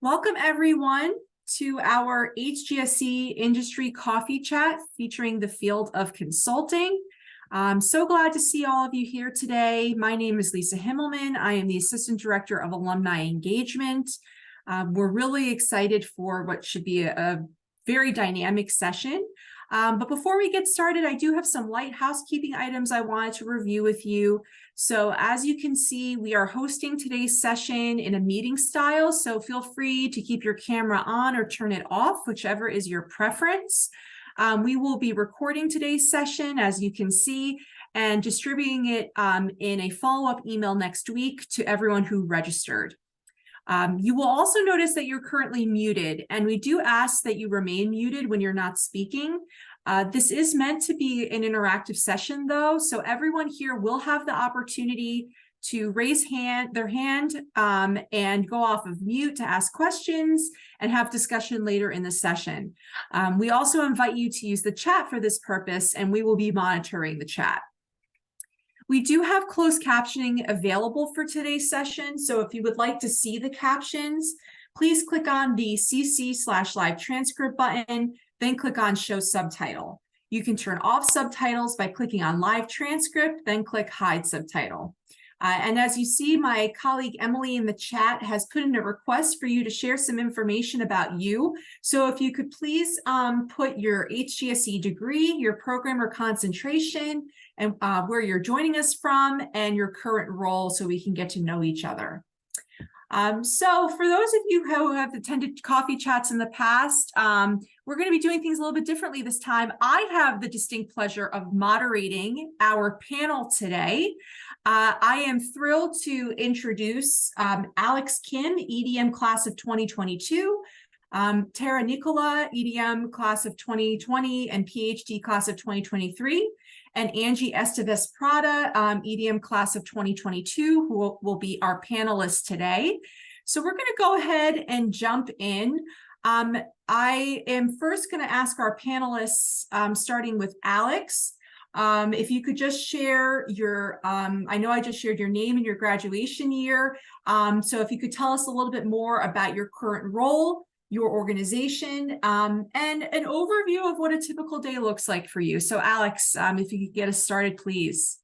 Welcome everyone to our HGSC Industry Coffee Chat featuring the field of consulting. I'm so glad to see all of you here today. My name is Lisa Himmelman. I am the Assistant Director of Alumni Engagement. We're really excited for what should be a very dynamic session. But before we get started, I do have some light housekeeping items I wanted to review with you. So as you can see, we are hosting today's session in a meeting style, so feel free to keep your camera on or turn it off, whichever is your preference. We will be recording today's session, as you can see, and distributing it in a follow-up email next week to everyone who registered. You will also notice that you're currently muted, and we do ask that you remain muted when you're not speaking. This is meant to be an interactive session, though, so everyone here will have the opportunity to raise their hand and go off of mute to ask questions and have discussion later in the session. We also invite you to use the chat for this purpose, and we will be monitoring the chat. We do have closed captioning available for today's session, so if you would like to see the captions, please click on the CC/live transcript button, then click on Show Subtitle. You can turn off subtitles by clicking on Live Transcript, then click Hide Subtitle. And as you see, my colleague Emily in the chat has put in a request for you to share some information about you. So if you could please put your HGSE degree, your program or concentration, and where you're joining us from, and your current role so we can get to know each other. So for those of you who have attended coffee chats in the past, we're going to be doing things a little bit differently this time. I have the distinct pleasure of moderating our panel today. I am thrilled to introduce Alex Kim, EDM class of 2022, Tara Nicola, EDM class of 2020 and PhD class of 2023, and Angie Estevez Prada, EDM class of 2022, who will be our panelists today. So we're going to go ahead and jump in. I am first going to ask our panelists, starting with Alex, if you could just share your, I know I just shared your name and your graduation year. So if you could tell us a little bit more about your current role, your organization, and an overview of what a typical day looks like for you. So Alex, if you could get us started, please.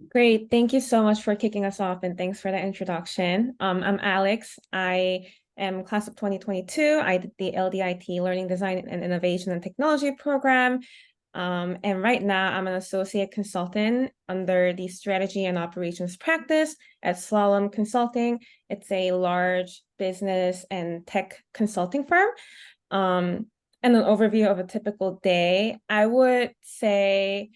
Great. Thank you so much for kicking us off, and thanks for the introduction. I'm Alex. I am class of 2022. I did the LDIT Learning Design and Innovation and Technology program. And right now I'm an associate consultant under the strategy and operations practice at Slalom Consulting. It's a large business and tech consulting firm. And an overview of a typical day, I would say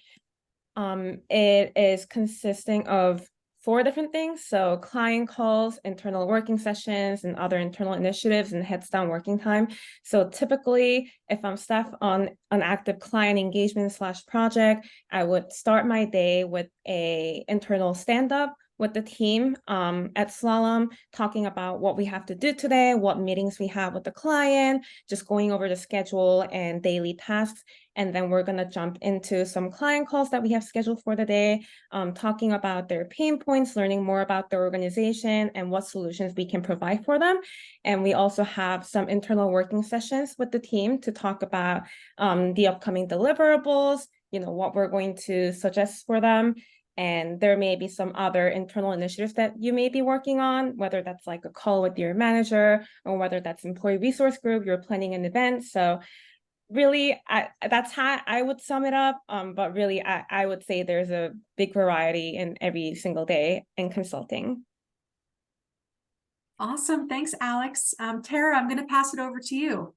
it is consisting of 4 different things. So client calls, internal working sessions, and other internal initiatives, and heads down working time. So typically, if I'm staff on an active client engagement / project, I would start my day with a internal stand-up with the team at Slalom, talking about what we have to do today, what meetings we have with the client, just going over the schedule and daily tasks. And then we're going to jump into some client calls that we have scheduled for the day, talking about their pain points, learning more about their organization and what solutions we can provide for them. And we also have some internal working sessions with the team to talk about the upcoming deliverables, what we're going to suggest for them. And there may be some other internal initiatives that you may be working on, whether that's like a call with your manager or whether that's employee resource group, you're planning an event. So really, that's how I would sum it up. But really, I would say there's a big variety in every single day in consulting. Awesome. Thanks, Alex. Tara, I'm going to pass it over to you.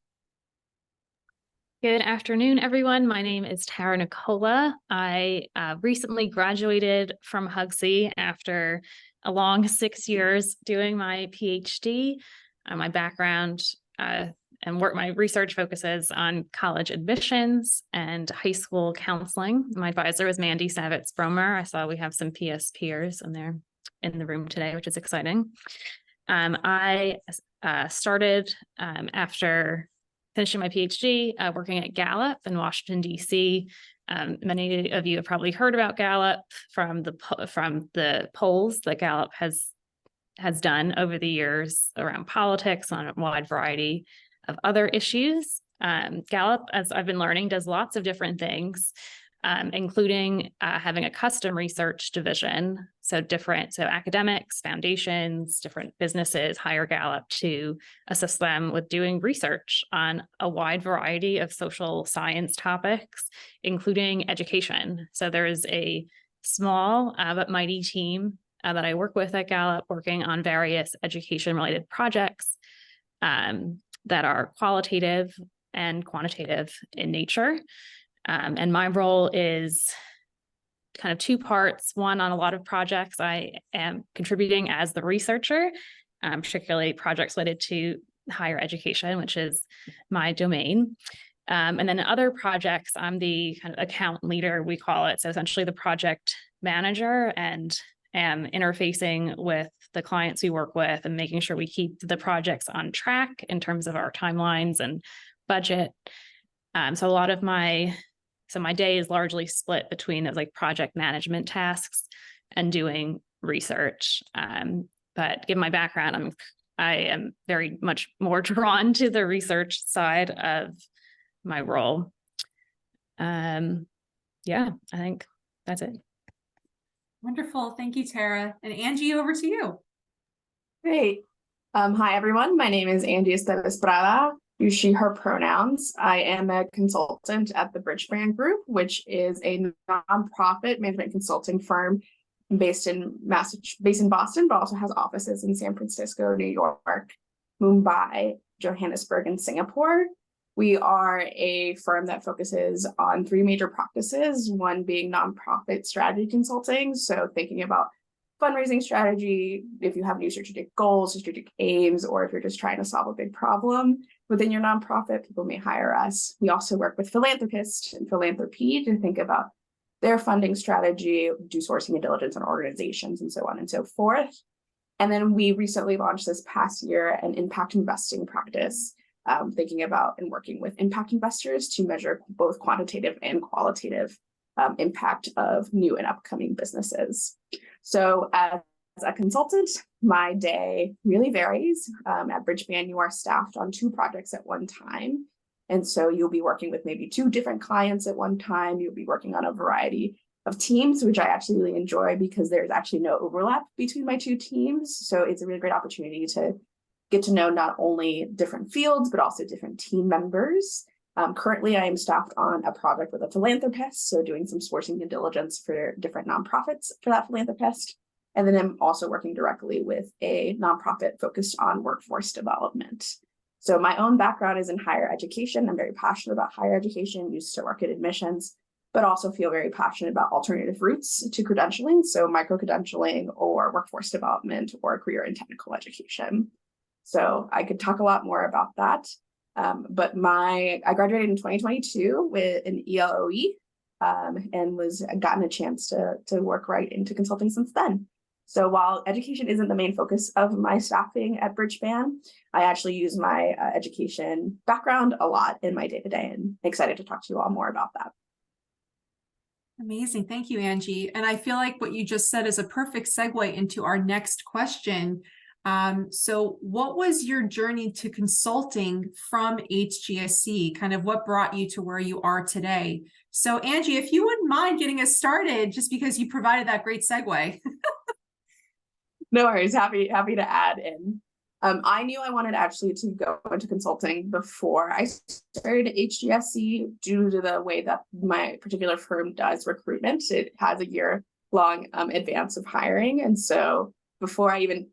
Good afternoon, everyone. My name is Tara Nicola. I recently graduated from Hugsy after a long 6 years doing my PhD. My background my research focuses on college admissions and high school counseling. My advisor was Mandy Savitz-Bromer. I saw we have some PS peers in the room today, which is exciting. I started after finishing my PhD, working at Gallup in Washington, D.C. Many of you have probably heard about Gallup from the polls that Gallup has has done over the years around politics on a wide variety of other issues. Gallup, as I've been learning, does lots of different things, including having a custom research division. So academics, foundations, different businesses hire Gallup to assist them with doing research on a wide variety of social science topics, including education. So there is a small but mighty team that I work with at Gallup, working on various education-related projects that are qualitative and quantitative in nature. And my role is kind of two parts. One, on a lot of projects, I am contributing as the researcher, particularly projects related to higher education, which is my domain. And then in other projects, I'm the kind of account leader, we call it. So essentially the project manager, and am interfacing with the clients we work with and making sure we keep the projects on track in terms of our timelines and budget. So a lot of my day is largely split between those like project management tasks and doing research. But given my background, I am very much more drawn to the research side of my role. Yeah, I think that's it. Wonderful. Thank you, Tara. And Angie, over to you. Great. Hi, everyone. My name is Angie Esteves Prada. Use she, her pronouns. I am a consultant at the Bridgespan Group, which is a nonprofit management consulting firm based in Boston, but also has offices in San Francisco, New York, Mumbai, Johannesburg, and Singapore. We are a firm that focuses on three major practices, one being nonprofit strategy consulting. So thinking about fundraising strategy, if you have new strategic goals, strategic aims, or if you're just trying to solve a big problem within your nonprofit, people may hire us. We also work with philanthropists and philanthropy to think about their funding strategy, do sourcing and diligence on organizations, and so on and so forth. And then we recently launched this past year an impact investing practice, thinking about and working with impact investors to measure both quantitative and qualitative impact of new and upcoming businesses. So as a consultant, my day really varies. At Bridgespan, you are staffed on two projects at one time. And so you'll be working with maybe two different clients at one time. You'll be working on a variety of teams, which I actually really enjoy because there's actually no overlap between my two teams. So it's a really great opportunity to get to know not only different fields, but also different team members. Currently, I am staffed on a project with a philanthropist, so doing some sourcing due diligence for different nonprofits for that philanthropist. And then I'm also working directly with a nonprofit focused on workforce development. So my own background is in higher education. I'm very passionate about higher education, used to work at admissions, but also feel very passionate about alternative routes to credentialing, so micro-credentialing or workforce development or career and technical education. So I could talk a lot more about that. But I graduated in 2022 with an ELOE and gotten a chance to work right into consulting since then. So while education isn't the main focus of my staffing at Bridgespan, I actually use my education background a lot in my day-to-day, and excited to talk to you all more about that. Amazing. Thank you, Angie. And I feel like what you just said is a perfect segue into our next question. So what was your journey to consulting from HGSC? Kind of what brought you to where you are today? So Angie, if you wouldn't mind getting us started, just because you provided that great segue. No worries, happy to add in. I knew I wanted actually to go into consulting before I started at HGSC due to the way that my particular firm does recruitment. It has a year-long advance of hiring. And so before I even,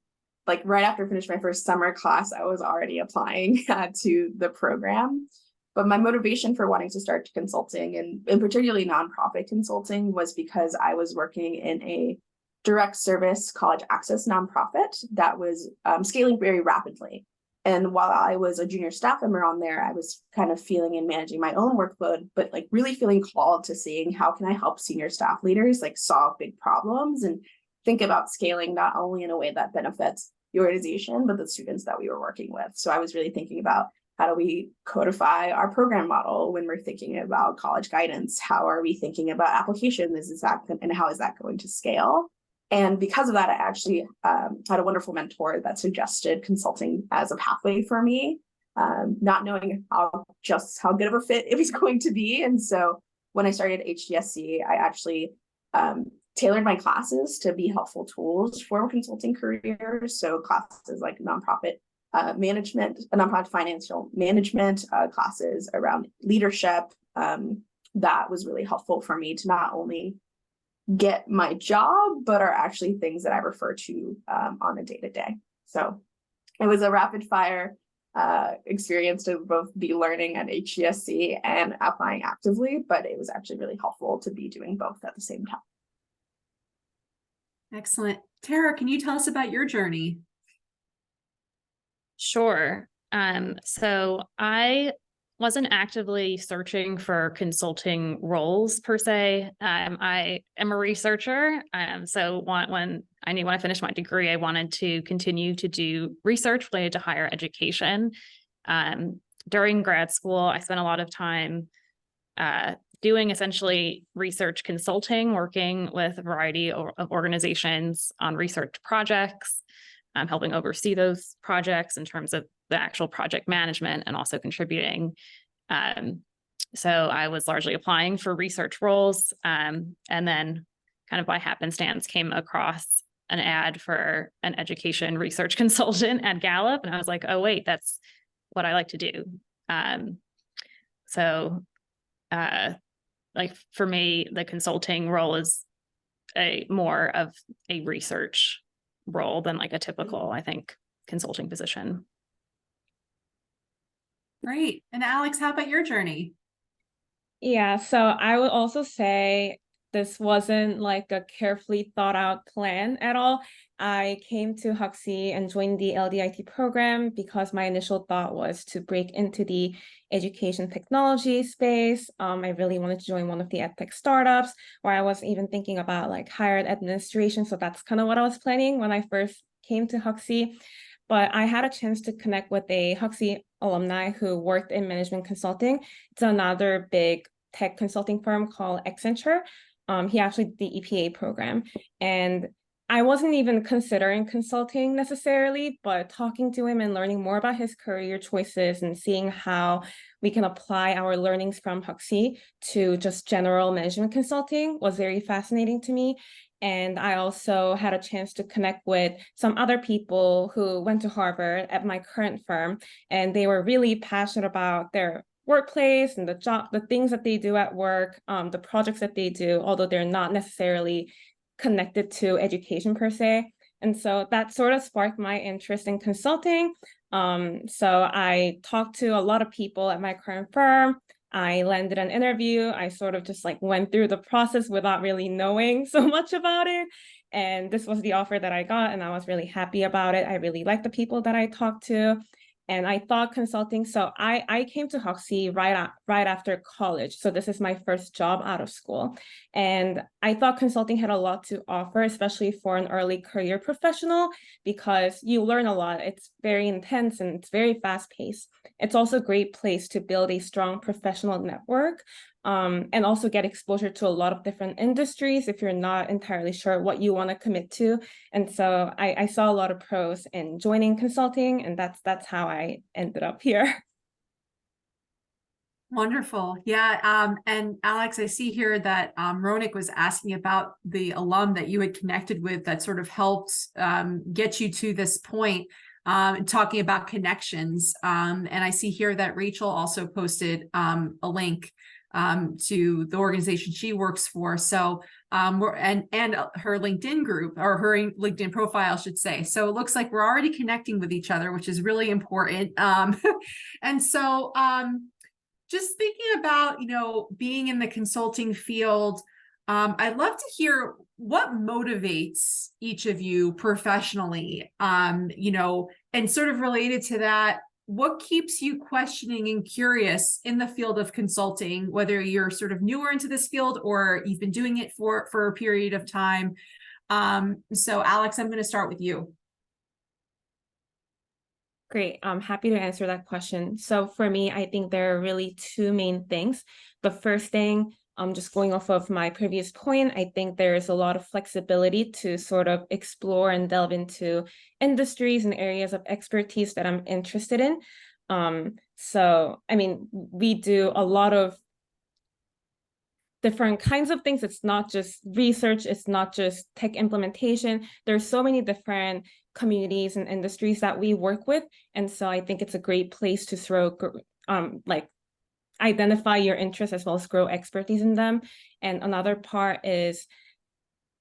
right after I finished my first summer class, I was already applying to the program. But my motivation for wanting to start consulting, and particularly nonprofit consulting, was because I was working in a direct service college access nonprofit that was scaling very rapidly. And while I was a junior staff member on there, I was kind of feeling and managing my own workload, but really feeling called to seeing how can I help senior staff leaders solve big problems and think about scaling not only in a way that benefits the organization, but the students that we were working with. So I was really thinking about how do we codify our program model when we're thinking about college guidance? How are we thinking about applications? And how is that going to scale? And because of that, I actually had a wonderful mentor that suggested consulting as a pathway for me, not knowing how good of a fit it was going to be. And so when I started HGSC, I actually tailored my classes to be helpful tools for consulting careers. So classes like nonprofit management, nonprofit financial management, classes around leadership. That was really helpful for me to not only get my job, but are actually things that I refer to on a day-to-day. So it was a rapid fire experience to both be learning at HGSC and applying actively, but it was actually really helpful to be doing both at the same time. Excellent. Tara, can you tell us about your journey? Sure. So I wasn't actively searching for consulting roles per se. I am a researcher. So when I finished my degree, I wanted to continue to do research related to higher education. During grad school, I spent a lot of time doing essentially research consulting, working with a variety of organizations on research projects, helping oversee those projects in terms of the actual project management and also contributing. So I was largely applying for research roles, and then kind of by happenstance came across an ad for an education research consultant at Gallup. And I was like, oh, wait, that's what I like to do. Like for me, the consulting role is more of a research role than like a typical, I think, consulting position. Great. And Alex, how about your journey? Yeah, so I would also say this wasn't like a carefully thought out plan at all. I came to Huxley and joined the LDIT program because my initial thought was to break into the education technology space. I really wanted to join one of the edtech startups, or I was even thinking about like higher ed administration. So that's kind of what I was planning when I first came to Huxley. But I had a chance to connect with a Huxley alumni who worked in management consulting. It's another big tech consulting firm called Accenture. He actually did the EPA program. And I wasn't even considering consulting necessarily, but talking to him and learning more about his career choices and seeing how we can apply our learnings from Huxley to just general management consulting was very fascinating to me. And I also had a chance to connect with some other people who went to Harvard at my current firm, and they were really passionate about their workplace and the things that they do at work, the projects that they do, although they're not necessarily connected to education per se. And so that sort of sparked my interest in consulting. So I talked to a lot of people at my current firm. I landed an interview. I sort of just like went through the process without really knowing so much about it. And this was the offer that I got, and I was really happy about it. I really liked the people that I talked to. And I thought consulting, so I came to Huxley right after college. So this is my first job out of school. And I thought consulting had a lot to offer, especially for an early career professional, because you learn a lot. It's very intense and it's very fast paced. It's also a great place to build a strong professional network, and also get exposure to a lot of different industries if you're not entirely sure what you want to commit to. And so I saw a lot of pros in joining consulting, and that's how I ended up here. Wonderful. Yeah. And Alex, I see here that Ronik was asking about the alum that you had connected with that sort of helped get you to this point, talking about connections. And I see here that Rachel also posted a link to the organization she works for. So and her LinkedIn group, or her LinkedIn profile, I should say. So it looks like we're already connecting with each other, which is really important. And so just thinking about, being in the consulting field, I'd love to hear what motivates each of you professionally, and sort of related to that, what keeps you questioning and curious in the field of consulting, whether you're sort of newer into this field or you've been doing it for a period of time. So Alex, I'm going to start with you. Great. I'm happy to answer that question. So for me, I think there are really two main things. The first thing just going off of my previous point, I think there's a lot of flexibility to sort of explore and delve into industries and areas of expertise that I'm interested in. So, I mean, we do a lot of different kinds of things. It's not just research, it's not just tech implementation. There's so many different communities and industries that we work with. And so I think it's a great place to throw like identify your interests as well as grow expertise in them. And another part is,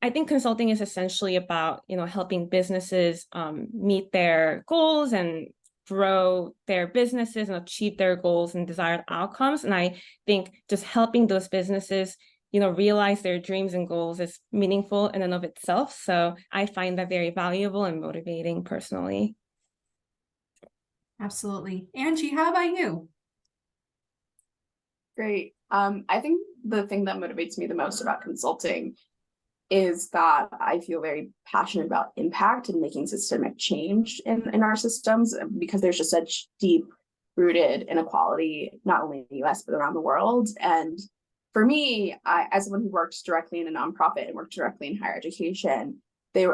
I think consulting is essentially about, helping businesses meet their goals and grow their businesses and achieve their goals and desired outcomes. And I think just helping those businesses, realize their dreams and goals is meaningful in and of itself. So I find that very valuable and motivating personally. Absolutely. Angie, how about you? Great. I think the thing that motivates me the most about consulting is that I feel very passionate about impact and making systemic change in our systems, because there's just such deep rooted inequality, not only in the US, but around the world. And for me, as someone who worked directly in a nonprofit and worked directly in higher education,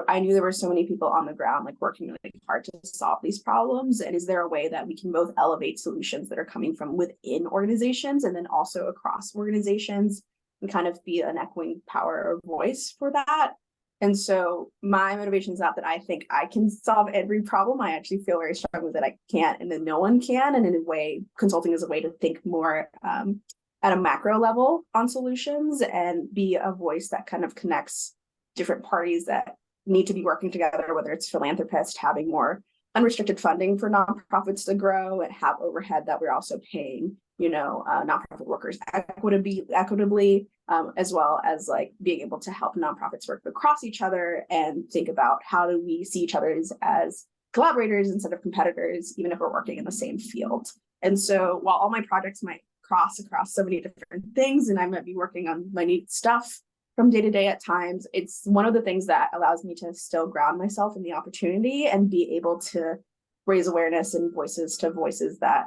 I knew there were so many people on the ground, like working really hard to solve these problems. And is there a way that we can both elevate solutions that are coming from within organizations and then also across organizations, and kind of be an echoing power or voice for that? And so my motivation is not that I think I can solve every problem. I actually feel very strongly that I can't, and that no one can. And in a way, consulting is a way to think more at a macro level on solutions and be a voice that kind of connects different parties that need to be working together, whether it's philanthropists having more unrestricted funding for nonprofits to grow and have overhead that we're also paying, nonprofit workers equitably, as well as like being able to help nonprofits work across each other and think about how do we see each other as collaborators instead of competitors, even if we're working in the same field. And so while all my projects might cross across so many different things, and I might be working on minute stuff from day to day at times, it's one of the things that allows me to still ground myself in the opportunity and be able to raise awareness and voices to voices that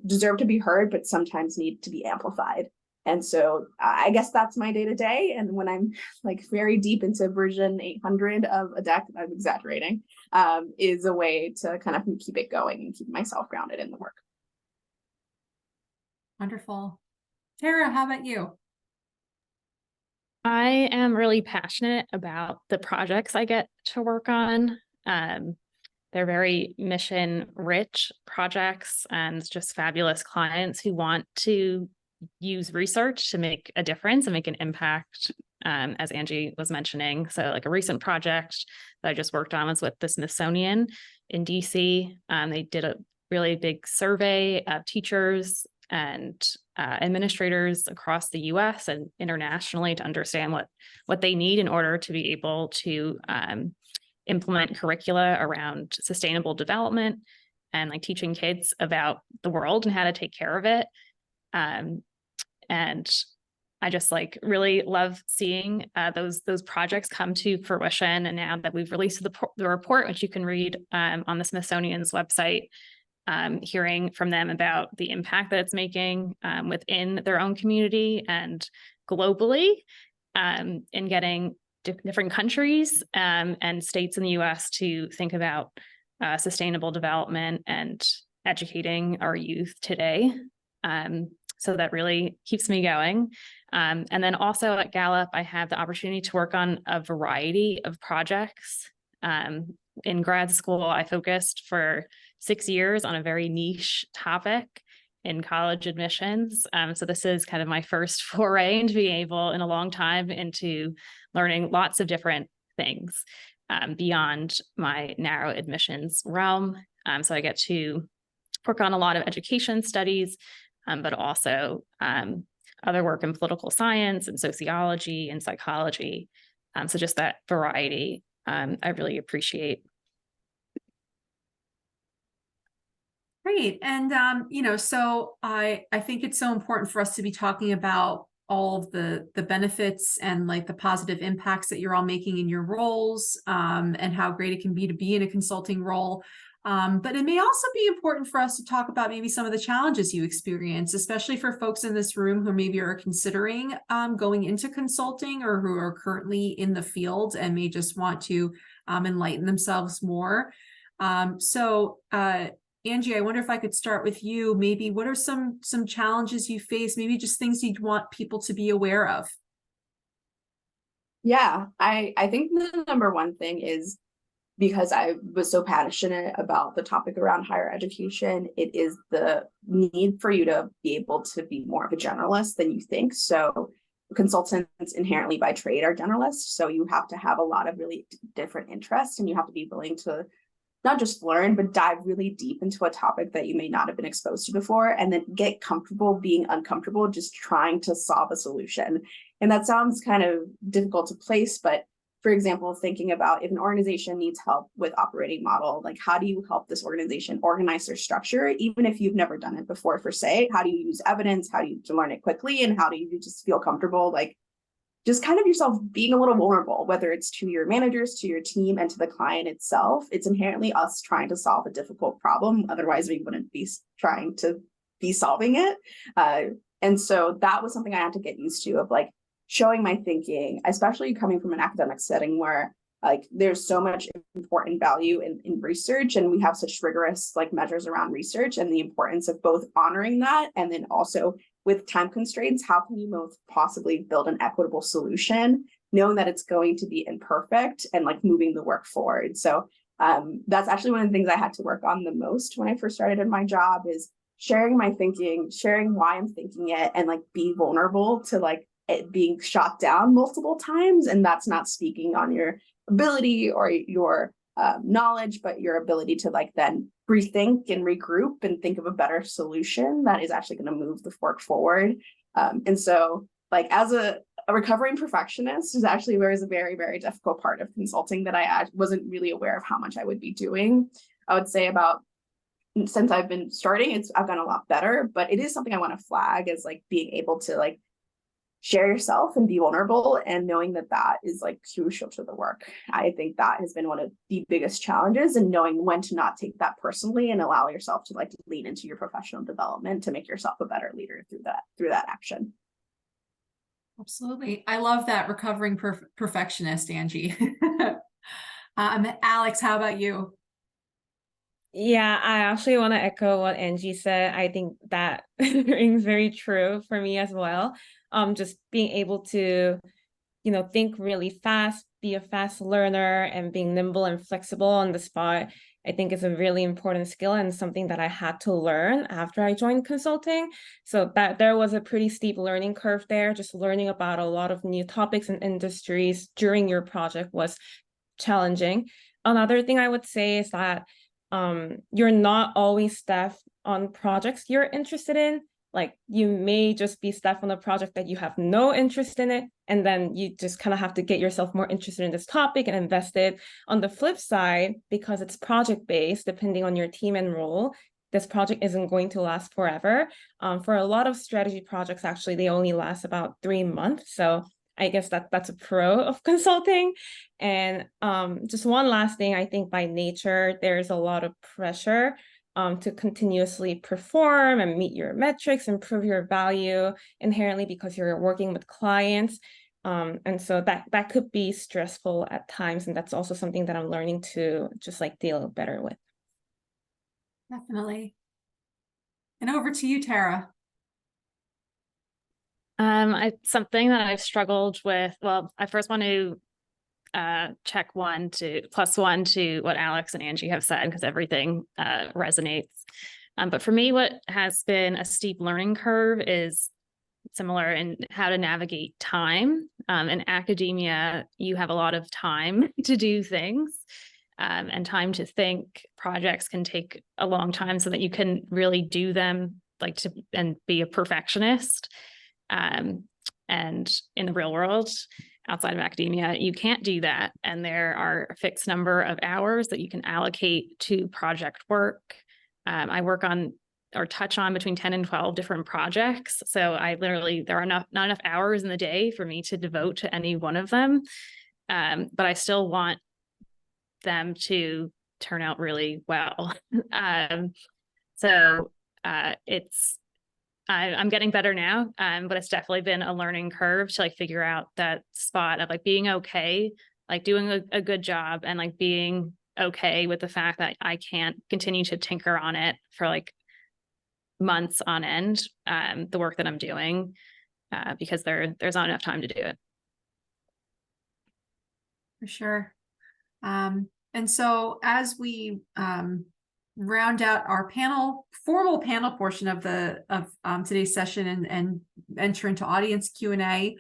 deserve to be heard, but sometimes need to be amplified. And so I guess that's my day to day. And when I'm like very deep into version 800 of a deck, I'm exaggerating, is a way to kind of keep it going and keep myself grounded in the work. Wonderful. Tara, how about you? I am really passionate about the projects I get to work on. They're very mission-rich projects and just fabulous clients who want to use research to make a difference and make an impact, as Angie was mentioning. So like a recent project that I just worked on was with the Smithsonian in DC. They did a really big survey of teachers and administrators across the US and internationally to understand what they need in order to be able to implement curricula around sustainable development and like teaching kids about the world and how to take care of it. And I just like really love seeing those projects come to fruition. And now that we've released the report, which you can read on the Smithsonian's website, hearing from them about the impact that it's making within their own community and globally, in getting different countries and states in the US to think about sustainable development and educating our youth today. So that really keeps me going. And then also at Gallup, I have the opportunity to work on a variety of projects. In grad school, I focused for 6 years on a very niche topic in college admissions. So this is kind of my first foray into being able in a long time into learning lots of different things beyond my narrow admissions realm. So I get to work on a lot of education studies, but also other work in political science and sociology and psychology. So just that variety, I really appreciate. Great. And, so I think it's so important for us to be talking about all of the benefits and like the positive impacts that you're all making in your roles, and how great it can be to be in a consulting role. But it may also be important for us to talk about maybe some of the challenges you experience, especially for folks in this room who maybe are considering going into consulting or who are currently in the field and may just want to enlighten themselves more. Angie, I wonder if I could start with you. Maybe what are some challenges you face? Maybe just things you'd want people to be aware of. Yeah, I think the number one thing is, because I was so passionate about the topic around higher education, it is the need for you to be able to be more of a generalist than you think. So consultants inherently by trade are generalists. So you have to have a lot of really different interests, and you have to be willing to not just learn, but dive really deep into a topic that you may not have been exposed to before, and then get comfortable being uncomfortable, just trying to solve a solution. And that sounds kind of difficult to place, but for example, thinking about if an organization needs help with operating model, like how do you help this organization organize their structure, even if you've never done it before, for say, how do you use evidence, how do you learn it quickly, and how do you just feel comfortable, like just kind of yourself being a little vulnerable, whether it's to your managers, to your team, and to the client itself. It's inherently us trying to solve a difficult problem. Otherwise, we wouldn't be trying to be solving it. And so that was something I had to get used to, of like showing my thinking, especially coming from an academic setting where like there's so much important value in research, and we have such rigorous like measures around research, and the importance of both honoring that, and then also with time constraints, how can you most possibly build an equitable solution, knowing that it's going to be imperfect, and like moving the work forward. So that's actually one of the things I had to work on the most when I first started in my job, is sharing my thinking, sharing why I'm thinking it, and like be vulnerable to like it being shot down multiple times. And that's not speaking on your ability or your knowledge, but your ability to like then rethink and regroup and think of a better solution that is actually going to move the work forward. And so like as a recovering perfectionist is actually where is a very, very difficult part of consulting that I wasn't really aware of how much I would be doing. I would say about, since I've been starting, I've done a lot better, but it is something I want to flag as like being able to like share yourself and be vulnerable, and knowing that that is like crucial to the work. I think that has been one of the biggest challenges, and knowing when to not take that personally and allow yourself to like lean into your professional development to make yourself a better leader through that action. Absolutely. I love that, recovering perfectionist, Angie. Alex, how about you? Yeah, I actually want to echo what Angie said. I think that rings very true for me as well. Just being able to, think really fast, be a fast learner, and being nimble and flexible on the spot, I think is a really important skill, and something that I had to learn after I joined consulting. So that there was a pretty steep learning curve there. Just learning about a lot of new topics and industries during your project was challenging. Another thing I would say is that you're not always staffed on projects you're interested in. Like you may just be staffed on a project that you have no interest in it, and then you just kind of have to get yourself more interested in this topic and invested. On the flip side, because it's project-based, depending on your team and role, this project isn't going to last forever. For a lot of strategy projects, actually, they only last about 3 months. So I guess that's a pro of consulting. And just one last thing, I think by nature, there's a lot of pressure to continuously perform and meet your metrics, improve your value inherently, because you're working with clients. And so that could be stressful at times. And that's also something that I'm learning to just like deal better with. Definitely. And over to you, Tara. Something that I've struggled with. Well, I first want to check plus one to what Alex and Angie have said, because everything resonates. But for me, what has been a steep learning curve is similar in how to navigate time. In academia, you have a lot of time to do things, and time to think. Projects can take a long time so that you can really do them and be a perfectionist. And in the real world, outside of academia, you can't do that. And there are a fixed number of hours that you can allocate to project work. I work on or touch on between 10 and 12 different projects. So there are not enough hours in the day for me to devote to any one of them. But I still want them to turn out really well. So I'm getting better now, but it's definitely been a learning curve to like figure out that spot of like being okay, like doing a good job, and like being okay with the fact that I can't continue to tinker on it for like months on end, the work that I'm doing, because there's not enough time to do it. For sure. And so as we round out our formal panel portion of today's session and enter into audience Q&A,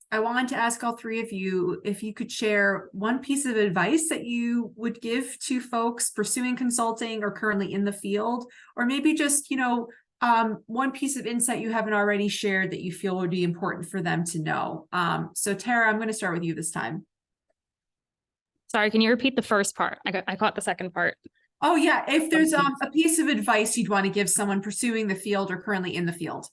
I wanted to ask all three of you if you could share one piece of advice that you would give to folks pursuing consulting or currently in the field, or maybe just, one piece of insight you haven't already shared that you feel would be important for them to know. So Tara, I'm going to start with you this time. Sorry, can you repeat the first part? I caught the second part. Oh yeah, if there's a piece of advice you'd want to give someone pursuing the field or currently in the field.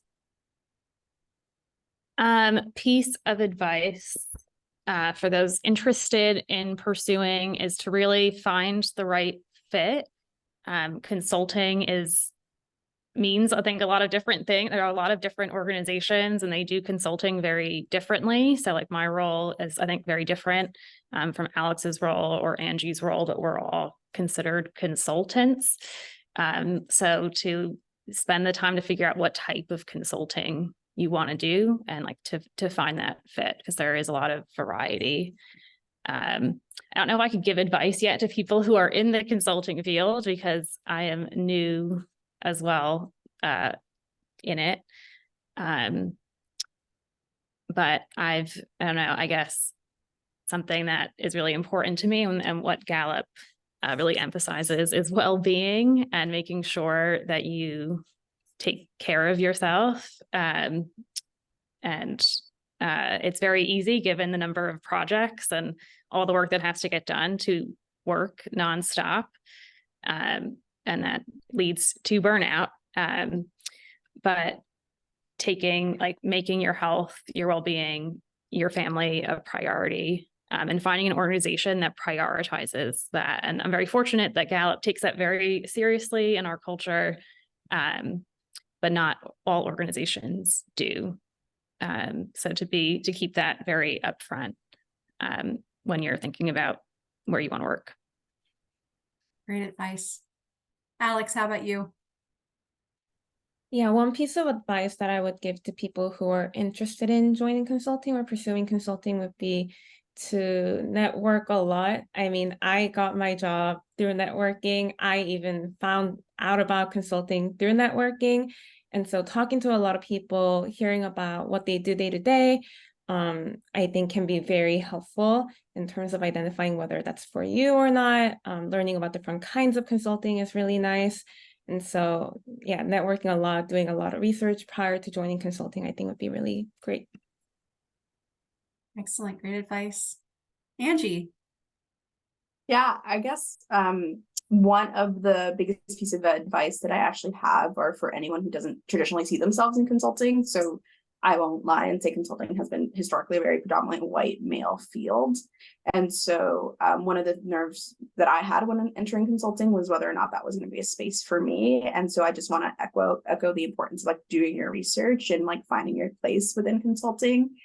Piece of advice for those interested in pursuing is to really find the right fit. Consulting means, I think, a lot of different things. There are a lot of different organizations and they do consulting very differently. So like my role is, I think, very different from Alex's role or Angie's role, but we're all considered consultants. So to spend the time to figure out what type of consulting you want to do and like to find that fit, because there is a lot of variety. I don't know if I could give advice yet to people who are in the consulting field because I am new as well in it. But I don't know, I guess something that is really important to me and what Gallup really emphasizes is well-being and making sure that you take care of yourself. And it's very easy given the number of projects and all the work that has to get done to work nonstop. And that leads to burnout. But making your health, your well-being, your family a priority, and finding an organization that prioritizes that. And I'm very fortunate that Gallup takes that very seriously in our culture, but not all organizations do. So to keep that very upfront when you're thinking about where you want to work. Great advice. Alex, how about you? Yeah, one piece of advice that I would give to people who are interested in joining consulting or pursuing consulting would be to network a lot. I mean, I got my job through networking. I even found out about consulting through networking. And so talking to a lot of people, hearing about what they do day to day, I think can be very helpful in terms of identifying whether that's for you or not. Learning about different kinds of consulting is really nice. And so, yeah, networking a lot, doing a lot of research prior to joining consulting, I think would be really great. Excellent. Great advice. Angie. Yeah, I guess one of the biggest pieces of advice that I actually have are for anyone who doesn't traditionally see themselves in consulting. So I won't lie and say consulting has been historically a very predominantly white male field. And so one of the nerves that I had when entering consulting was whether or not that was going to be a space for me. And so I just want to echo the importance of like doing your research and like finding your place within consulting.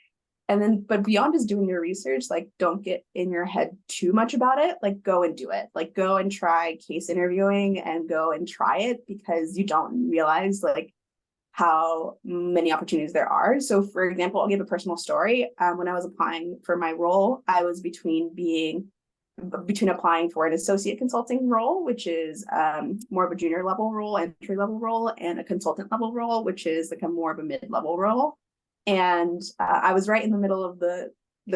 And then, but beyond just doing your research, like don't get in your head too much about it, like go and do it, like go and try case interviewing and go and try it, because you don't realize like how many opportunities there are. So for example, I'll give a personal story. When I was applying for my role, I was between applying for an associate consulting role, which is more of a junior level role, entry level role, and a consultant level role, which is like a more of a mid-level role. And I was right in the middle of the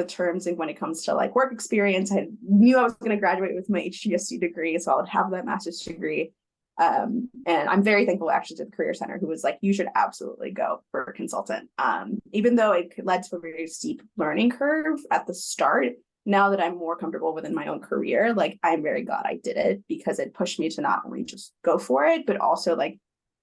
terms, and when it comes to like work experience, I knew I was going to graduate with my HGSU degree, so I would have that master's degree. And I'm very thankful actually to the Career Center, who was like, you should absolutely go for a consultant. Even though it led to a very steep learning curve at the start, now that I'm more comfortable within my own career, like I'm very glad I did it, because it pushed me to not only just go for it, but also like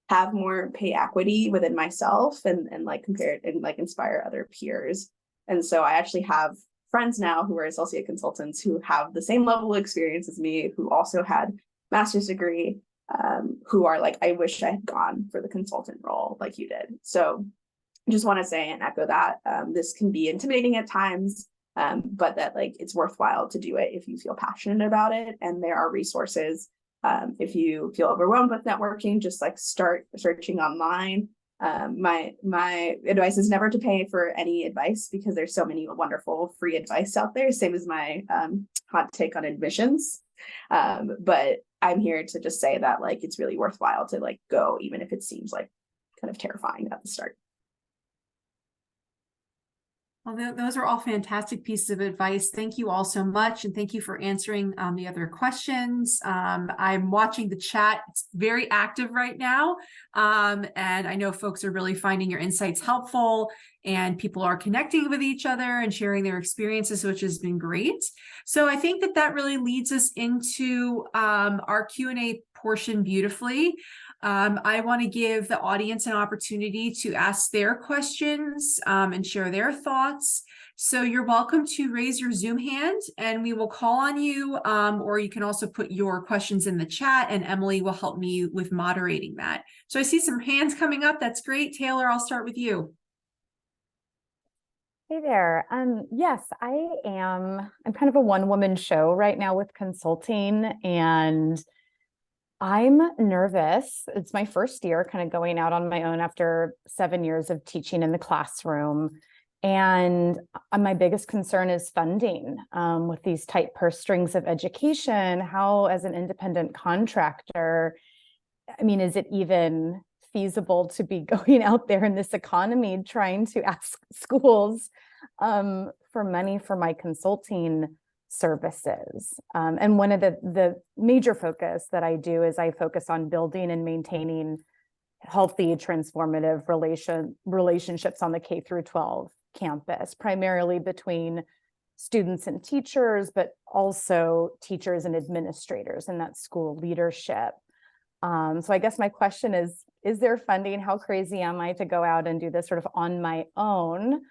have more pay equity within myself and like compare it and like inspire other peers. And so I actually have friends now who are associate consultants who have the same level of experience as me, who also had master's degree, who are like, I wish I had gone for the consultant role like you did. So I just want to say and echo that this can be intimidating at times, but that like it's worthwhile to do it if you feel passionate about it. And there are resources. If you feel overwhelmed with networking, just like start searching online. My advice is never to pay for any advice because there's so many wonderful free advice out there, same as my hot take on admissions. But I'm here to just say that like it's really worthwhile to like go, even if it seems like kind of terrifying at the start. Well, those are all fantastic pieces of advice. Thank you all so much. And thank you for answering the other questions. I'm watching the chat. It's very active right now. And I know folks are really finding your insights helpful and people are connecting with each other and sharing their experiences, which has been great. So I think that really leads us into our Q&A portion beautifully. I want to give the audience an opportunity to ask their questions and share their thoughts. So you're welcome to raise your Zoom hand and we will call on you, or you can also put your questions in the chat and Emily will help me with moderating that. So I see some hands coming up. That's great. Taylor, I'll start with you. Hey there. Yes, I'm kind of a one-woman show right now with consulting, and I'm nervous. It's my first year kind of going out on my own after 7 years of teaching in the classroom. And my biggest concern is funding with these tight purse strings of education. How, as an independent contractor, I mean, is it even feasible to be going out there in this economy trying to ask schools for money for my consulting services? And one of the major focus that I do is I focus on building and maintaining healthy, transformative relationships on the K through 12 campus, primarily between students and teachers, but also teachers and administrators and that school leadership. So I guess my question is there funding? How crazy am I to go out and do this sort of on my own?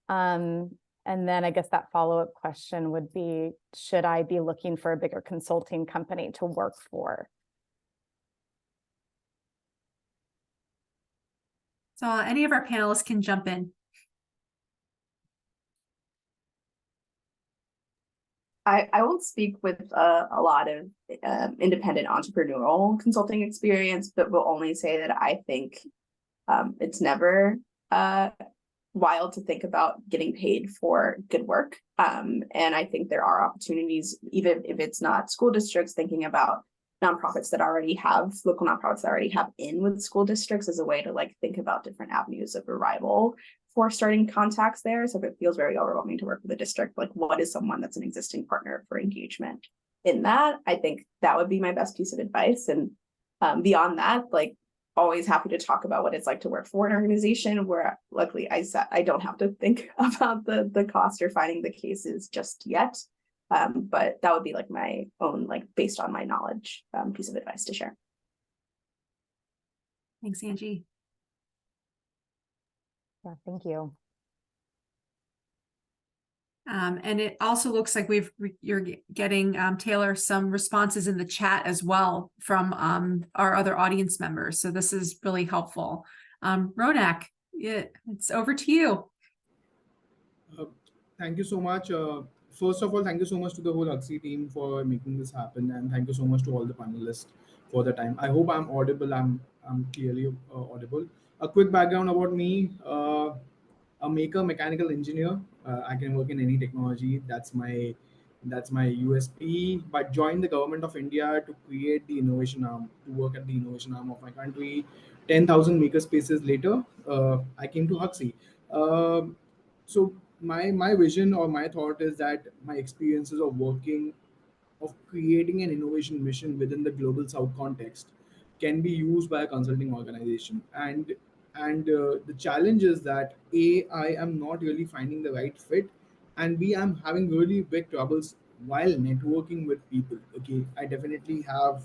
And then I guess that follow-up question would be, should I be looking for a bigger consulting company to work for? So any of our panelists can jump in. I won't speak with a lot of independent entrepreneurial consulting experience, but will only say that I think it's never wild to think about getting paid for good work. And I think there are opportunities, even if it's not school districts, thinking about nonprofits that already have, local nonprofits that already have in with school districts as a way to like think about different avenues of arrival for starting contacts there. So if it feels very overwhelming to work with a district, like what is someone that's an existing partner for engagement in that? I think that would be my best piece of advice. And beyond that, like always happy to talk about what it's like to work for an organization where luckily I don't have to think about the cost or finding the cases just yet. But that would be like my own, like based on my knowledge, piece of advice to share. Thanks, Angie. Yeah, thank you. And it also looks like you're getting, Taylor, some responses in the chat as well from our other audience members. So this is really helpful. Ronak, it's over to you. Thank you so much. First of all, thank you so much to the whole Hugsy team for making this happen. And thank you so much to all the panelists for the time. I hope I'm audible. I'm clearly audible. A quick background about me. A mechanical engineer. I can work in any technology. That's my USP. But joined the government of India to create the innovation arm, to work at the innovation arm of my country. 10,000 makerspaces later, I came to Hugsy. So my vision or my thought is that my experiences of creating an innovation mission within the global South context can be used by a consulting organization. And the challenge is that A, I am not really finding the right fit, and B, I'm having really big troubles while networking with people. Okay, I definitely have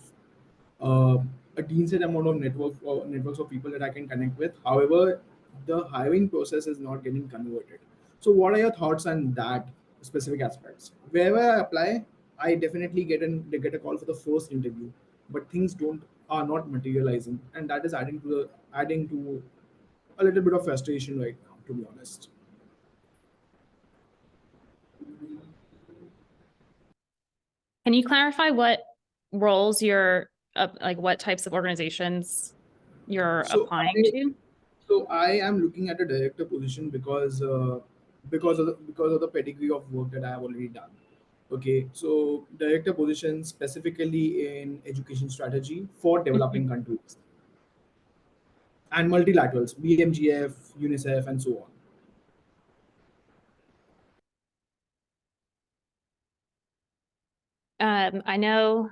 a decent amount of networks of people that I can connect with. However, the hiring process is not getting converted. So what are your thoughts on that? specific aspects. Wherever I apply, I definitely get a call for the first interview, but things don't are not materializing, and that is adding to a little bit of frustration right now, to be honest. Can you clarify what roles you're like what types of organizations you're So applying to? I am looking at a director position because of the pedigree of work that I have already done. Okay, so director position specifically in education strategy for developing countries and multilaterals, BMGF, UNICEF, and so on. I know,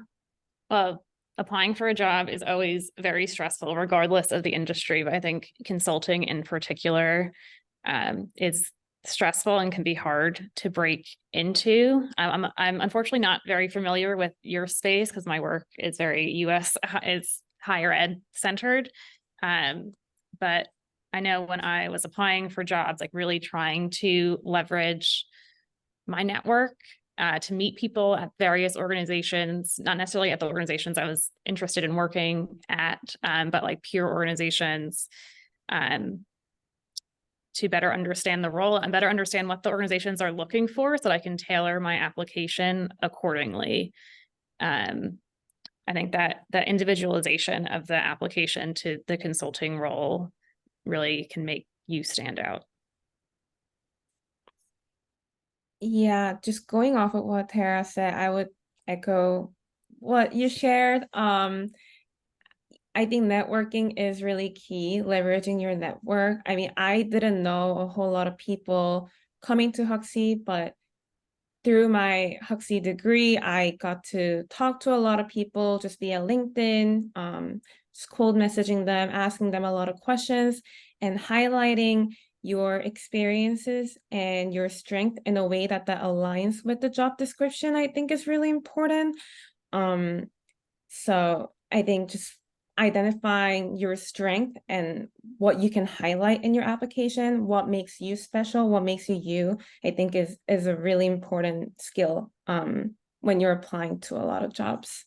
well, applying for a job is always very stressful, regardless of the industry. But I think consulting in particular is stressful and can be hard to break into. I'm unfortunately not very familiar with your space because my work is very US, is higher ed centered. But I know when I was applying for jobs, like really trying to leverage my network to meet people at various organizations, not necessarily at the organizations I was interested in working at, but like peer organizations, to better understand the role and better understand what the organizations are looking for so that I can tailor my application accordingly. I think that the individualization of the application to the consulting role really can make you stand out. Yeah, just going off of what Tara said, I would echo what you shared. I think networking is really key, leveraging your network. I mean, I didn't know a whole lot of people coming to Huxley, but through my Huxley degree, I got to talk to a lot of people just via LinkedIn, just cold messaging them, asking them a lot of questions, and highlighting your experiences and your strength in a way that aligns with the job description, I think is really important. So I think just identifying your strength and what you can highlight in your application, what makes you special, what makes you, I think is a really important skill when you're applying to a lot of jobs.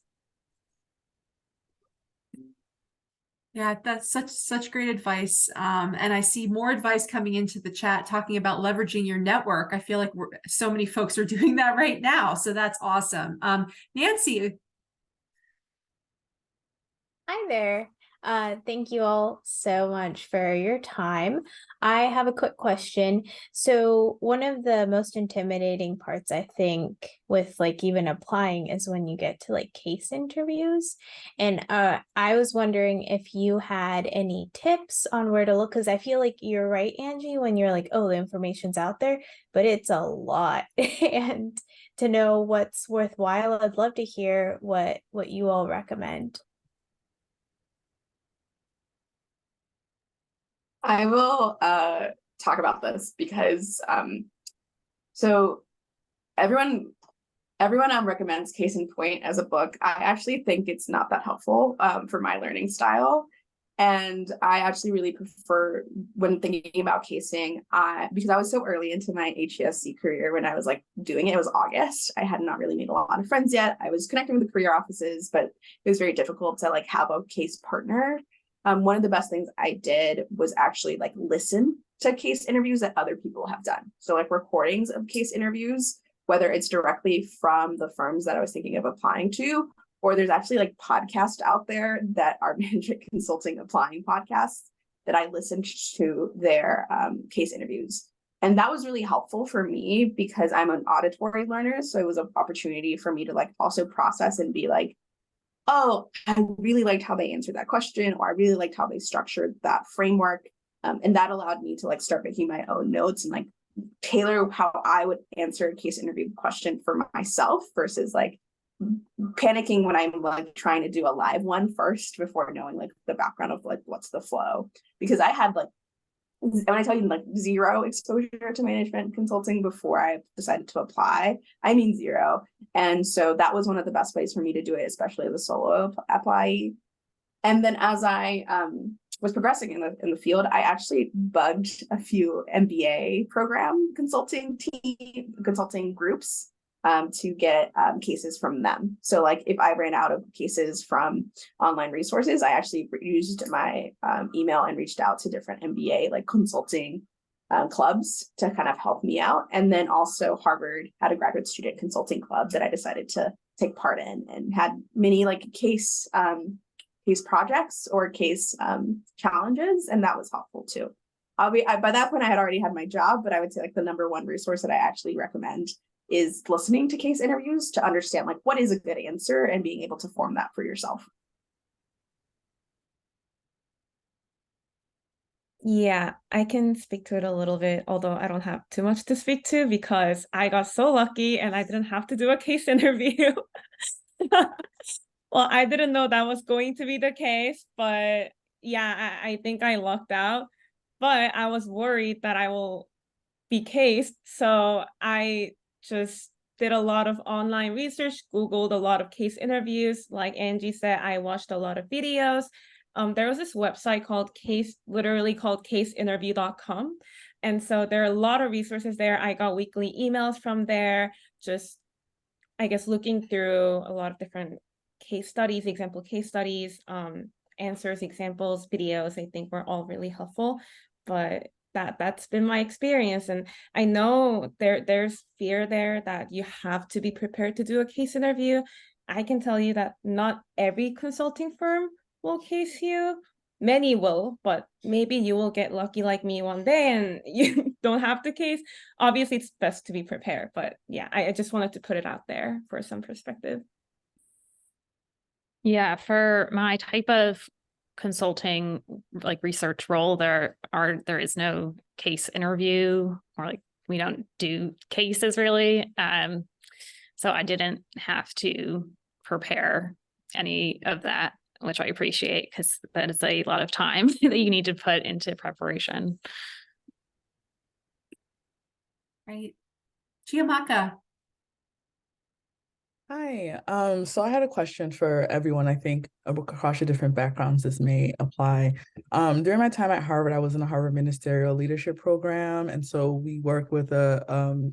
Yeah, that's such great advice. And I see more advice coming into the chat talking about leveraging your network. I feel like so many folks are doing that right now. So that's awesome. Nancy. Hi there. Thank you all so much for your time. I have a quick question. So one of the most intimidating parts, I think, with like even applying is when you get to like case interviews. And I was wondering if you had any tips on where to look, because I feel like you're right, Angie, when you're like, oh, the information's out there, but it's a lot. And to know what's worthwhile, I'd love to hear what you all recommend. I will talk about this because so everyone recommends Case in Point as a book. I actually think it's not that helpful for my learning style. And I actually really prefer when thinking about casing, because I was so early into my HESC career when I was like doing it. It was August. I had not really made a lot of friends yet. I was connecting with the career offices, but it was very difficult to like have a case partner. One of the best things I did was actually like listen to case interviews that other people have done. So like recordings of case interviews, whether it's directly from the firms that I was thinking of applying to, or there's actually like podcasts out there that are management consulting applying podcasts that I listened to their case interviews. And that was really helpful for me because I'm an auditory learner. So it was an opportunity for me to like also process and be like, oh, I really liked how they answered that question, or I really liked how they structured that framework. And that allowed me to like start making my own notes and like tailor how I would answer a case interview question for myself versus like panicking when I'm like trying to do a live one first before knowing like the background of like what's the flow. Because I had like, when I tell you like zero exposure to management consulting before I decided to apply, I mean zero. And so that was one of the best ways for me to do it, especially as a solo applyee. And then as I was progressing in the field, I actually bugged a few MBA program consulting groups to get cases from them. So like if I ran out of cases from online resources, I actually used my email and reached out to different MBA like consulting clubs to kind of help me out. And then also Harvard had a graduate student consulting club that I decided to take part in, and had many like case projects or case challenges, and that was helpful too. By that point I had already had my job, but I would say like the number one resource that I actually recommend is listening to case interviews to understand like what is a good answer and being able to form that for yourself. Yeah, I can speak to it a little bit, although I don't have too much to speak to because I got so lucky and I didn't have to do a case interview. Well, I didn't know that was going to be the case, but yeah, I think I lucked out. But I was worried that I will be cased, so I just did a lot of online research, Googled a lot of case interviews. Like Angie said, I watched a lot of videos. There was this website called literally called caseinterview.com. And so there are a lot of resources there. I got weekly emails from there, just, I guess, looking through a lot of different case studies, example case studies, answers, examples, videos, I think were all really helpful. But that's been my experience. And I know there's fear there that you have to be prepared to do a case interview. I can tell you that not every consulting firm will case you. Many will, but maybe you will get lucky like me one day and you don't have to case. Obviously, it's best to be prepared, but yeah, I just wanted to put it out there for some perspective. Yeah, for my type of consulting like research role, there is no case interview, or like we don't do cases really. So I didn't have to prepare any of that, which I appreciate because that is a lot of time that you need to put into preparation. Right. Chiamaka. Hi. So I had a question for everyone. I think across your different backgrounds, this may apply. During my time at Harvard, I was in a Harvard Ministerial Leadership Program. And so we work with a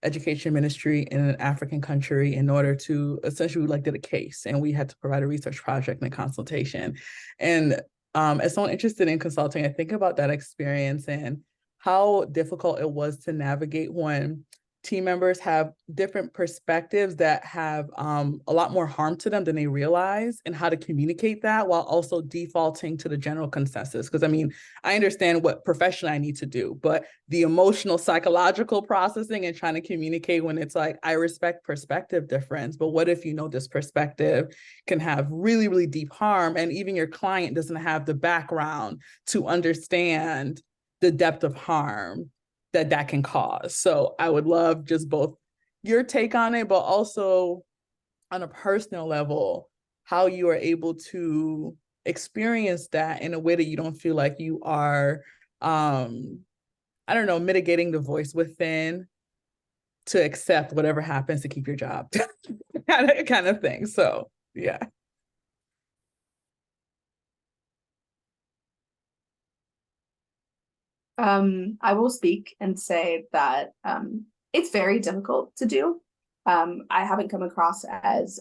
education ministry in an African country in order to essentially we like did a case, and we had to provide a research project and a consultation. And as someone interested in consulting, I think about that experience and how difficult it was to navigate when team members have different perspectives that have a lot more harm to them than they realize, and how to communicate that while also defaulting to the general consensus. Because I mean, I understand what professionally I need to do, but the emotional, psychological processing and trying to communicate when it's like, I respect perspective difference, but what if you know this perspective can have really, really deep harm, and even your client doesn't have the background to understand the depth of harm that can cause. So I would love just both your take on it, but also on a personal level, how you are able to experience that in a way that you don't feel like you are, I don't know, mitigating the voice within to accept whatever happens to keep your job kind of thing. So yeah. I will speak and say that it's very difficult to do. I haven't come across as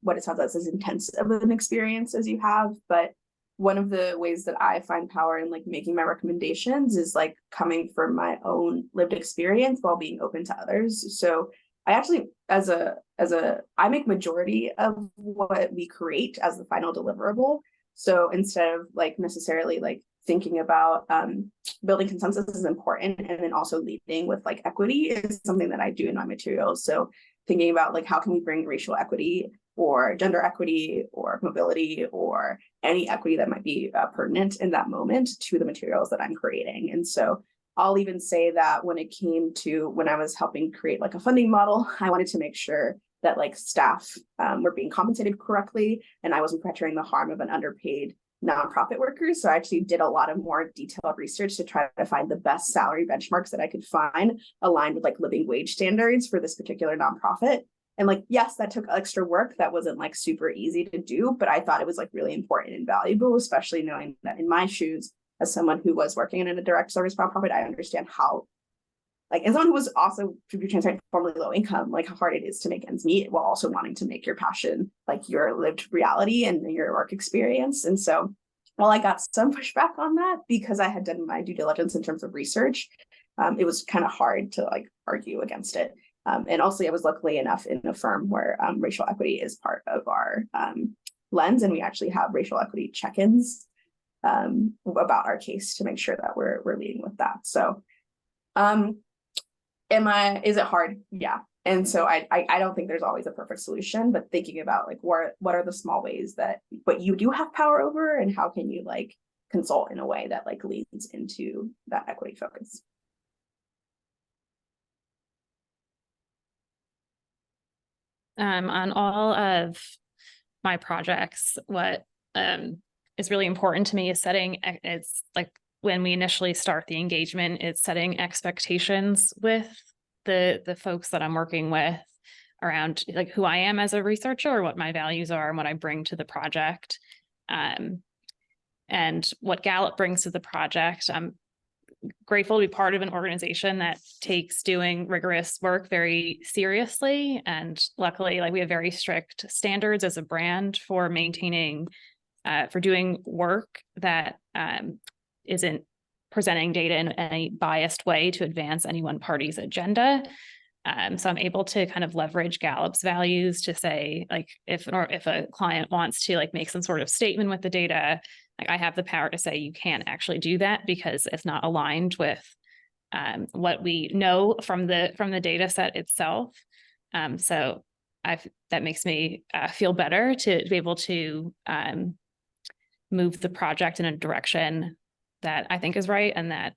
what it sounds like as intense of an experience as you have, but one of the ways that I find power in like making my recommendations is like coming from my own lived experience while being open to others. So I actually, I make majority of what we create as the final deliverable. So instead of like necessarily like thinking about building consensus is important, and then also leading with like equity is something that I do in my materials. So thinking about like how can we bring racial equity or gender equity or mobility or any equity that might be pertinent in that moment to the materials that I'm creating. And so I'll even say that when it came to when I was helping create like a funding model, I wanted to make sure that like staff were being compensated correctly, and I wasn't perpetuating the harm of an underpaid nonprofit workers. So I actually did a lot of more detailed research to try to find the best salary benchmarks that I could find aligned with like living wage standards for this particular nonprofit. And like, yes, that took extra work. That wasn't like super easy to do, but I thought it was like really important and valuable, especially knowing that in my shoes, as someone who was working in a direct service nonprofit, I understand how, like, as someone who was also, to be transparent, formerly low income, like how hard it is to make ends meet while also wanting to make your passion like your lived reality and your work experience. And so while I got some pushback on that because I had done my due diligence in terms of research, it was kind of hard to like argue against it. And also I was luckily enough in a firm where racial equity is part of our lens, and we actually have racial equity check-ins about our case to make sure that we're leading with that. So is it hard? Yeah. And so I don't think there's always a perfect solution, but thinking about like what are the small ways that what you do have power over, and how can you like consult in a way that like leads into that equity focus. On all of my projects, what is really important to me is it's like when we initially start the engagement, it's setting expectations with the folks that I'm working with around like who I am as a researcher, or what my values are and what I bring to the project. And what Gallup brings to the project. I'm grateful to be part of an organization that takes doing rigorous work very seriously. And luckily, like we have very strict standards as a brand for maintaining, for doing work that isn't presenting data in any biased way to advance any one party's agenda. So I'm able to kind of leverage Gallup's values to say, like, if a client wants to like make some sort of statement with the data, like I have the power to say you can't actually do that because it's not aligned with what we know from the data set itself. So that makes me feel better to be able to move the project in a direction that I think is right and that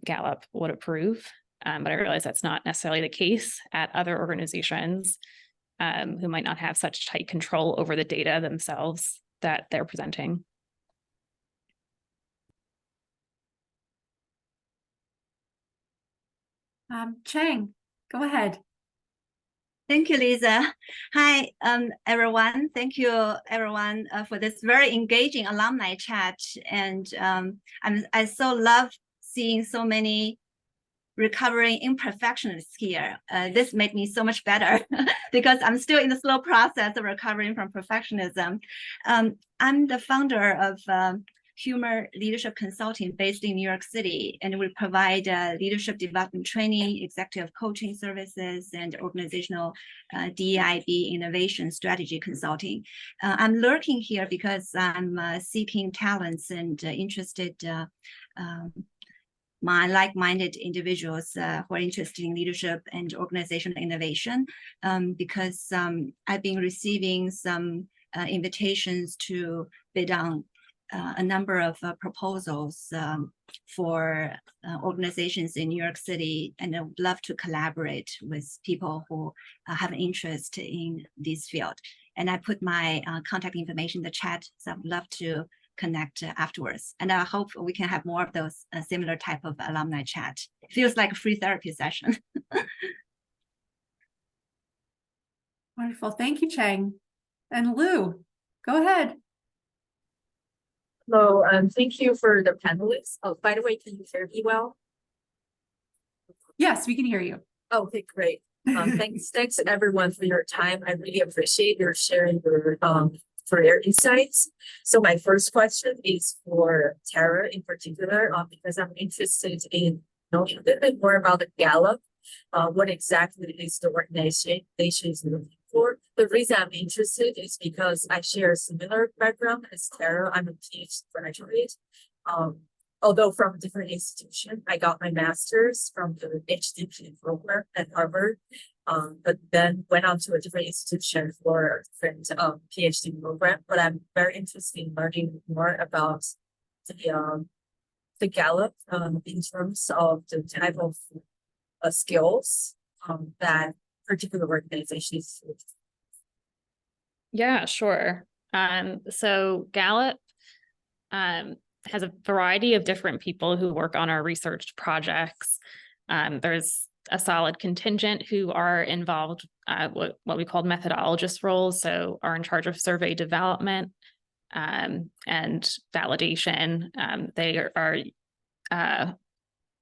Gallup would approve. But I realize that's not necessarily the case at other organizations who might not have such tight control over the data themselves that they're presenting. Chang, go ahead. Thank you, Lisa. Hi, everyone. Thank you, everyone, for this very engaging alumni chat. And I so love seeing so many recovering imperfectionists here. This made me so much better because I'm still in the slow process of recovering from perfectionism. I'm the founder of Humor Leadership Consulting based in New York City, and we provide leadership development training, executive coaching services, and organizational DEIB innovation strategy consulting. I'm lurking here because I'm seeking talents and interested my like-minded individuals who are interested in leadership and organizational innovation, because I've been receiving some invitations to bid on a number of proposals for organizations in New York City, and I would love to collaborate with people who have an interest in this field. And I put my contact information in the chat, so I'd love to connect afterwards. And I hope we can have more of those similar type of alumni chat. It feels like a free therapy session. Wonderful. Thank you, Chang. And Lou, go ahead. Hello, thank you for the panelists. Oh, by the way, can you hear me well? Yes, we can hear you. Oh, okay, great. Thanks everyone for your time. I really appreciate your sharing your career insights. So my first question is for Tara in particular, because I'm interested in knowing a little bit more about the Gallup. What exactly is the organization is looking for? The reason I'm interested is because I share a similar background as Tara. I'm a PhD graduate. Although from a different institution, I got my master's from the HDP program at Harvard, but then went on to a different institution for a different PhD program. But I'm very interested in learning more about the Gallup in terms of the type of skills that particular organizations. Yeah, sure. So Gallup has a variety of different people who work on our research projects. There's a solid contingent who are involved, what we called methodologist roles, so are in charge of survey development and validation. They are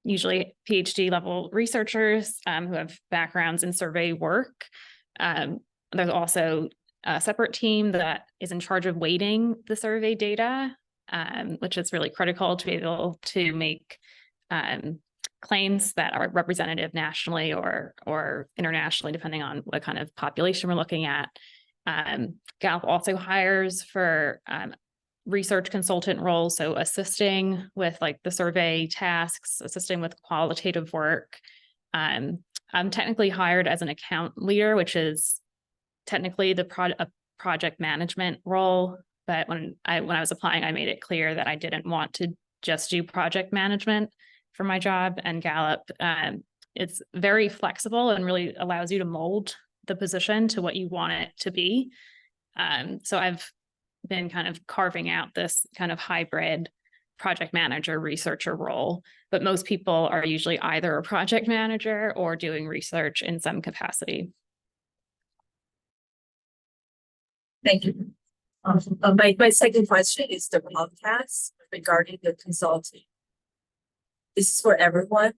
usually PhD level researchers who have backgrounds in survey work. There's also a separate team that is in charge of weighting the survey data, which is really critical to be able to make claims that are representative nationally or internationally, depending on what kind of population we're looking at. Gallup also hires for research consultant roles, so assisting with like the survey tasks, assisting with qualitative work. I'm technically hired as an account leader, which is technically a project management role. But when I was applying, I made it clear that I didn't want to just do project management for my job. And Gallup, it's very flexible and really allows you to mold the position to what you want it to be. So I've been kind of carving out this kind of hybrid project manager researcher role, but most people are usually either a project manager or doing research in some capacity. Thank you. My second question is the podcast regarding the consulting. This is for everyone.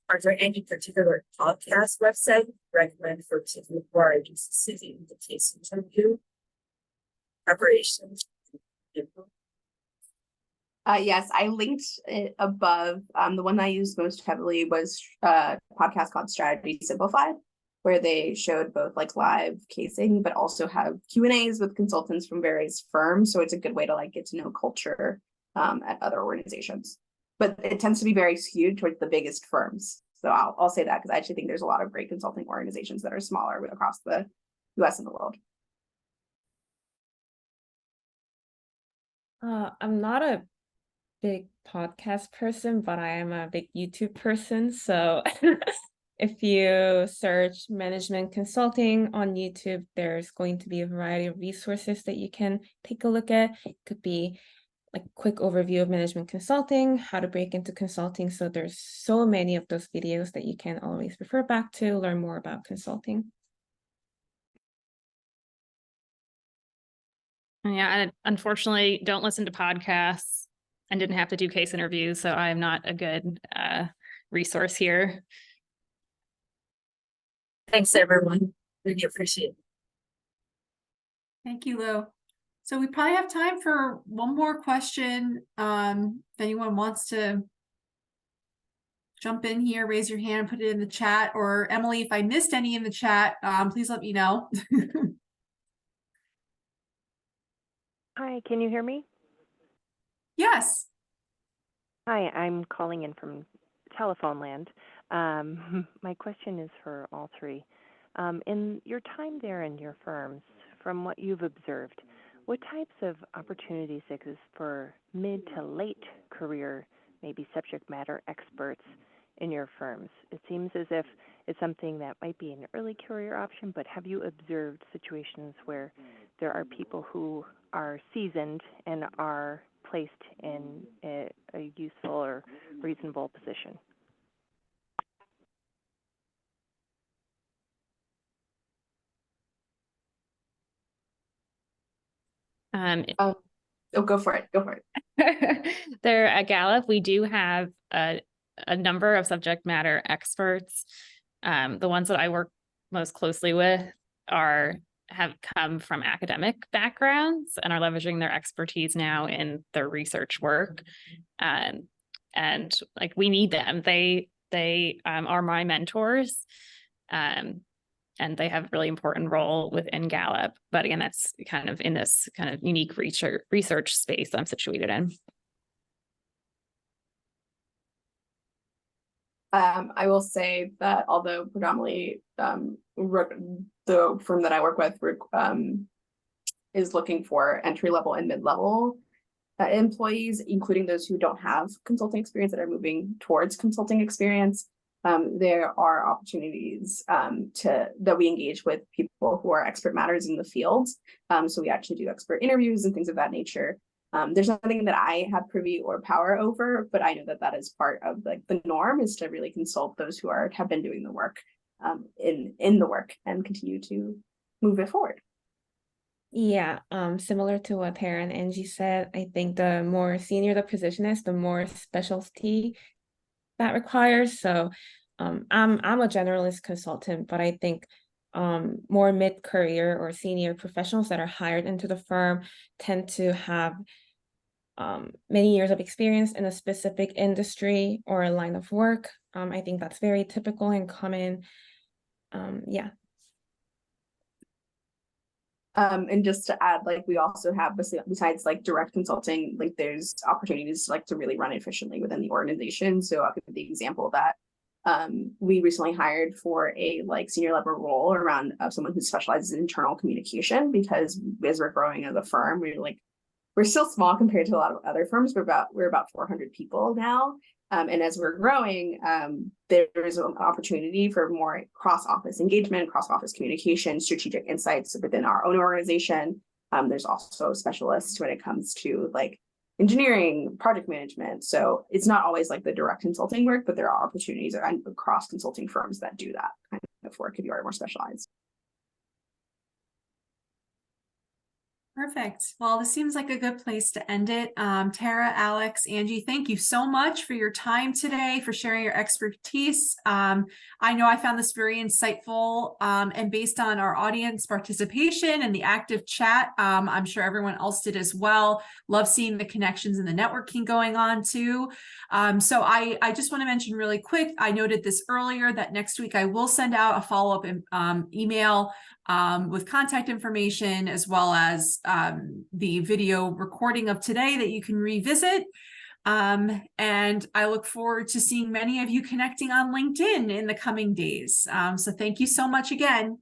Are there any particular podcast website you recommend for people who are interested in the case interview preparations? Yes, I linked it above. The one I used most heavily was a podcast called Strategy Simplified, where they showed both like live casing, but also have Q&As with consultants from various firms. So it's a good way to like get to know culture at other organizations. But it tends to be very skewed towards the biggest firms. So I'll say that because I actually think there's a lot of great consulting organizations that are smaller across the US and the world. I'm not a big podcast person, but I am a big YouTube person. So if you search management consulting on YouTube, there's going to be a variety of resources that you can take a look at. It could be like a quick overview of management consulting, how to break into consulting. So there's so many of those videos that you can always refer back to learn more about consulting. Yeah, I unfortunately don't listen to podcasts and didn't have to do case interviews, so I'm not a good resource here. Thanks, everyone. Really appreciate it. Thank you, Lou. So we probably have time for one more question. If anyone wants to jump in here, raise your hand, put it in the chat, or Emily, if I missed any in the chat, please let me know. Hi, can you hear me? Yes. Hi, I'm calling in from telephone land. My question is for all three. In your time there in your firms, from what you've observed, what types of opportunities exist for mid to late career, maybe subject matter experts in your firms? It seems as if it's something that might be an early career option, but have you observed situations where there are people who are seasoned and are placed in a useful or reasonable position? Go for it. Go for it. There at Gallup, we do have a number of subject matter experts. The ones that I work most closely with have come from academic backgrounds and are leveraging their expertise now in their research work. And like we need them. They are my mentors. And they have a really important role within Gallup. But again, that's kind of in this kind of unique research space I'm situated in. I will say that although predominantly the firm that I work with is looking for entry-level and mid-level employees, including those who don't have consulting experience that are moving towards consulting experience. There are opportunities that we engage with people who are expert matters in the field. So we actually do expert interviews and things of that nature. There's nothing that I have privy or power over, but I know that that is part of like the norm, is to really consult those who have been doing the work in the work and continue to move it forward. Yeah, similar to what Tara and Angie said, I think the more senior the position is, the more specialty that requires. So I'm a generalist consultant, but I think more mid-career or senior professionals that are hired into the firm tend to have many years of experience in a specific industry or a line of work. I think that's very typical and common. Yeah. And just to add, like we also have, besides like direct consulting, like there's opportunities like to really run efficiently within the organization. So I'll give the example of that. We recently hired for a like senior level role around someone who specializes in internal communication, because as we're growing as a firm, we're still small compared to a lot of other firms. We're about 400 people now. And as we're growing, there is an opportunity for more cross-office engagement, cross-office communication, strategic insights within our own organization. There's also specialists when it comes to like engineering, project management. So it's not always like the direct consulting work, but there are opportunities across consulting firms that do that kind of work if you are more specialized. Perfect. Well, this seems like a good place to end it. Tara, Alex, Angie, thank you so much for your time today, for sharing your expertise. I know I found this very insightful, and based on our audience participation and the active chat, I'm sure everyone else did as well. Love seeing the connections and the networking going on too. So I just want to mention really quick, I noted this earlier that next week I will send out a follow-up email with contact information, as well as the video recording of today that you can revisit. And I look forward to seeing many of you connecting on LinkedIn in the coming days. So thank you so much again.